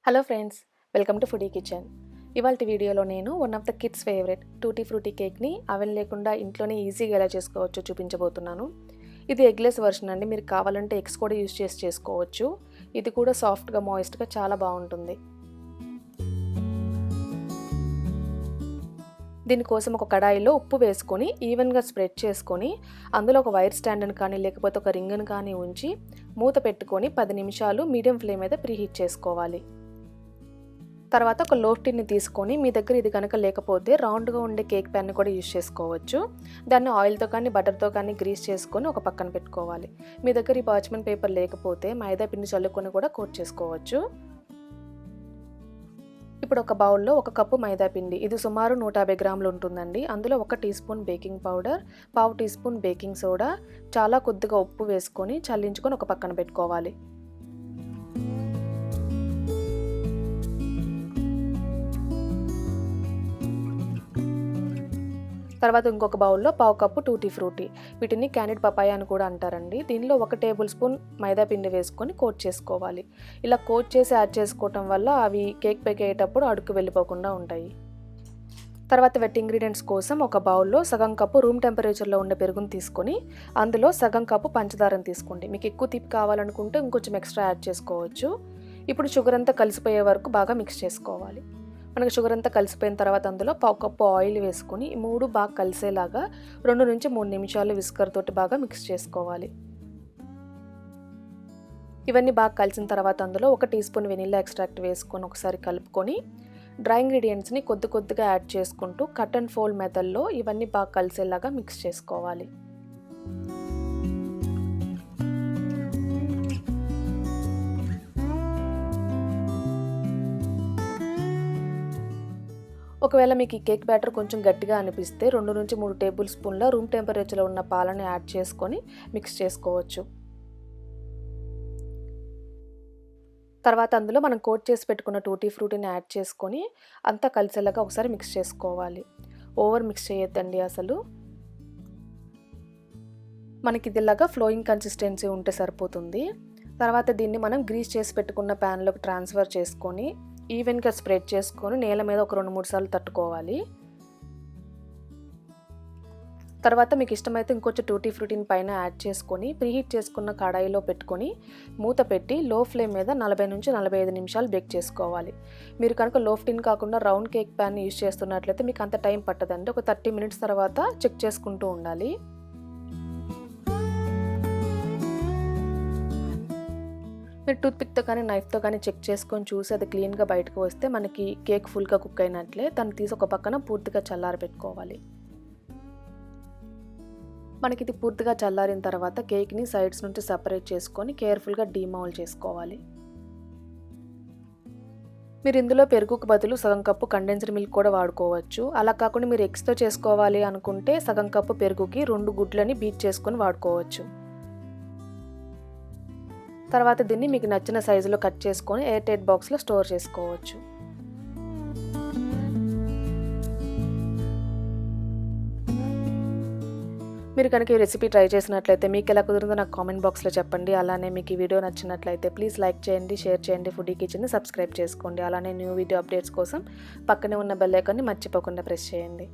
Hello friends, welcome to foodie kitchen. ఇవాల్టి వీడియోలో నేను one of the kids favourite tutti frutti కేక్ని oven లేకుండా ఇంట్లోనే ఈజీగా ఎలా చేసుకోవచ్చో చూపించబోతున్నాను. ఇది ఎగ్లెస్ వర్షన్ అండి. మీరు కావాలంటే ఎగ్స్ కూడా యూజ్ చేసుకోవచ్చు. ఇది కూడా సాఫ్ట్గా మాయిస్ట్గా చాలా బాగుంటుంది. దీనికోసం ఒక కడాయిలో ఉప్పు వేసుకొని ఈవెన్గా స్ప్రెడ్ చేసుకొని అందులో ఒక వైర్ స్టాండ్ని కానీ లేకపోతే ఒక రింగ్ని కానీ ఉంచి మూత పెట్టుకొని 10 నిమిషాలు మీడియం ఫ్లేమ్ మీద ప్రీహీట్ చేసుకోవాలి. తర్వాత ఒక లోఫ్ టిన్ని తీసుకొని మీ దగ్గర ఇది కనుక లేకపోతే రౌండ్గా ఉండే కేక్ ప్యాన్ని కూడా యూజ్ చేసుకోవచ్చు. దాన్ని ఆయిల్తో కానీ బటర్తో కానీ గ్రీస్ చేసుకొని ఒక పక్కన పెట్టుకోవాలి. మీ దగ్గర ఈ పార్చ్మెంట్ పేపర్ లేకపోతే మైదా పిండి చల్లుకొని కూడా కోట్ చేసుకోవచ్చు. ఇప్పుడు ఒక బౌల్లో 1 కప్పు మైదా పిండి, ఇది సుమారు 150 గ్రాములు ఉంటుందండి. అందులో 1 teaspoon baking powder, 1/2 teaspoon baking soda, చాలా కొద్దిగా ఉప్పు వేసుకొని చల్లించుకొని ఒక పక్కన పెట్టుకోవాలి. తర్వాత ఇంకొక బౌల్లో 1/2 కప్పు టూటీ ఫ్రూటీ, వీటిని క్యాండిడ్ పపాయ అని కూడా అంటారండి. దీనిలో 1 టేబుల్ స్పూన్ మైదా పిండి వేసుకొని కోట్ చేసుకోవాలి. ఇలా కోట్ చేసి యాడ్ చేసుకోవటం వల్ల అవి కేక్ బేక్ అయ్యేటప్పుడు అడుగు వెళ్ళిపోకుండా ఉంటాయి. తర్వాత వెట్ ఇంగ్రీడియంట్స్ కోసం ఒక బౌల్లో సగం కప్పు రూమ్ టెంపరేచర్లో ఉండే పెరుగుని తీసుకొని అందులో సగం కప్పు పంచదారని తీసుకోండి. మీకు ఎక్కువ తీపి కావాలనుకుంటే ఇంకొంచెం ఎక్స్ట్రా యాడ్ చేసుకోవచ్చు. ఇప్పుడు షుగర్ అంతా కలిసిపోయే వరకు బాగా మిక్స్ చేసుకోవాలి. మనకు షుగర్ అంతా కలిసిపోయిన తర్వాత అందులో 1/2 కప్పు ఆయిల్ వేసుకొని ఈ 3 బాగా కలిసేలాగా 2 నుంచి 3 నిమిషాలు విస్కర్ తోటి బాగా మిక్స్ చేసుకోవాలి. ఇవన్నీ బాగా కలిసిన తర్వాత అందులో 1 టీ స్పూన్ వెనిలా ఎక్స్ట్రాక్ట్ వేసుకొని ఒకసారి కలుపుకొని డ్రై ఇంగ్రీడియంట్స్ని కొద్ది కొద్దిగా యాడ్ చేసుకుంటూ కట్ అండ్ ఫోల్డ్ మెథడ్లో ఇవన్నీ బాగా కలిసేలాగా మిక్స్ చేసుకోవాలి. ఒకవేళ మీకు ఈ కేక్ బ్యాటర్ కొంచెం గట్టిగా అనిపిస్తే 2 నుంచి 3 టేబుల్ స్పూన్ల రూమ్ టెంపరేచర్లో ఉన్న పాలను యాడ్ చేసుకొని మిక్స్ చేసుకోవచ్చు. తర్వాత అందులో మనం కోట్ చేసి పెట్టుకున్న టూటీ ఫ్రూటీని యాడ్ చేసుకొని అంతా కలిసేలాగా ఒకసారి మిక్స్ చేసుకోవాలి. ఓవర్ మిక్స్ చేయొద్దండి అసలు. మనకి ఇదిలాగా ఫ్లోయింగ్ కన్సిస్టెన్సీ ఉంటే సరిపోతుంది. తర్వాత దీన్ని మనం గ్రీస్ చేసి పెట్టుకున్న ప్యాన్లోకి ట్రాన్స్ఫర్ చేసుకొని ఈవెన్గా స్ప్రెడ్ చేసుకొని నేల మీద ఒక 2-3 సార్లు తట్టుకోవాలి. తర్వాత మీకు ఇష్టమైతే ఇంకొంచెం టూటీ ఫ్రూటీని పైన యాడ్ చేసుకొని ప్రీహీట్ చేసుకున్న కడాయిలో పెట్టుకొని మూత పెట్టి లో ఫ్లేమ్ మీద 40 నుంచి 45 నిమిషాలు బేక్ చేసుకోవాలి. మీరు కనుక లోఫ్ టిన్ కాకుండా రౌండ్ కేక్ ప్యాన్ యూజ్ చేస్తున్నట్లయితే మీకు అంత టైం పట్టదండి. ఒక 30 మినిట్స్ తర్వాత చెక్ చేసుకుంటూ ఉండాలి. మీరు టూత్పిక్తో కానీ నైఫ్తో కానీ చెక్ చేసుకొని చూసి అది క్లీన్గా బయటకు వస్తే మనకి కేక్ ఫుల్గా కుక్ అయినట్లే. దాన్ని తీసి ఒక పక్కన పూర్తిగా చల్లారబెట్టుకోవాలి. మనకి ఇది పూర్తిగా చల్లారిన తర్వాత కేక్ని సైడ్స్ నుంచి సెపరేట్ చేసుకొని కేర్ఫుల్గా డీమౌల్డ్ చేసుకోవాలి. మీరు ఇందులో పెరుగుకు బదులు సగం కప్పు కండెన్స్డ్ మిల్క్ కూడా వాడుకోవచ్చు. అలా కాకుండా మీరు ఎగ్స్తో చేసుకోవాలి అనుకుంటే సగం కప్పు పెరుగుకి 2 గుడ్లని బీట్ చేసుకొని వాడుకోవచ్చు. తర్వాత దీన్ని మీకు నచ్చిన సైజులో కట్ చేసుకొని ఎయిర్ టైట్ బాక్స్లో స్టోర్ చేసుకోవచ్చు. మీరు కనుక ఈ రెసిపీ ట్రై చేసినట్లయితే మీకు ఎలా కుదిరిందో నాకు కామెంట్ బాక్స్లో చెప్పండి. అలానే మీకు ఈ వీడియో నచ్చినట్లయితే ప్లీజ్ లైక్ చేయండి, షేర్ చేయండి, ఫుడీ కిచెన్ని సబ్స్క్రైబ్ చేసుకోండి. అలానే న్యూ వీడియో అప్డేట్స్ కోసం పక్కనే ఉన్న బెల్ ఐకాన్ని మర్చిపోకుండా ప్రెస్ చేయండి.